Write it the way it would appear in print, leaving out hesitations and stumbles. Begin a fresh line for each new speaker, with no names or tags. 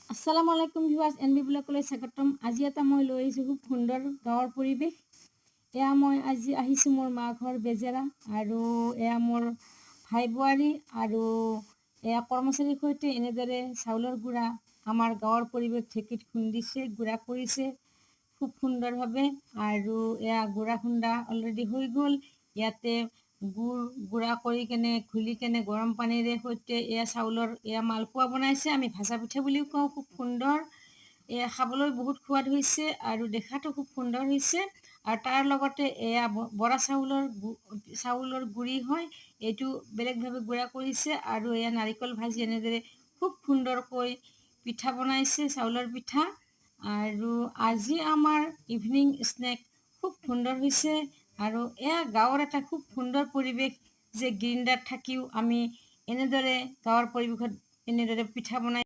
আসসালামু আলাইকুম viewers NB ব্লগলৈ স্বাগতম। আজি এটা মই লৈ আহিছোঁ খুব সুন্দৰ গাঁৱৰ পৰিৱেশ। এয়া মই আজি আহিছোঁ মোৰ মা ঘৰ বেজেৰা, আৰু এয়া মোৰ ভাই বোৱাৰী আৰু এয়া কৰ্মচাৰীৰ সৈতে এনেদৰে চাউলৰ গুড়া আমাৰ গাঁৱৰ পৰিৱেশ ঢেঁকীত খুন্দিছে, গুড়া কৰিছে খুব সুন্দৰভাৱে। আৰু এয়া গুড়া খুন্দা অলৰেডি হৈ গ'ল। ইয়াতে গুড়া কৰি কেনে ঘুলি কেনে গৰম পানীৰে সৈতে এয়া চাউলৰ এয়া মালপোৱা বনাইছে, আমি ভাজা পিঠা বুলিও কওঁ। খুব সুন্দৰ, এয়া খাবলৈ বহুত সোৱাদ হৈছে আৰু দেখাতো খুব সুন্দৰ হৈছে। আৰু তাৰ লগতে এয়া বৰা চাউলৰ গুড়ি হয়, এইটো বেলেগভাৱে গুড়া কৰিছে। আৰু এয়া নাৰিকল ভাজি এনেদৰে খুব সুন্দৰকৈ পিঠা বনাইছে, চাউলৰ পিঠা। আৰু আজি আমাৰ ইভিনিং স্নেক খুব সুন্দৰ হৈছে। আৰু এয়া গাঁৱৰ এটা খুব সুন্দৰ পৰিৱেশ যে গ্ৰিণ্ডাৰত থাকিও আমি এনেদৰে গাঁৱৰ পৰিৱেশত এনেদৰে পিঠা বনাই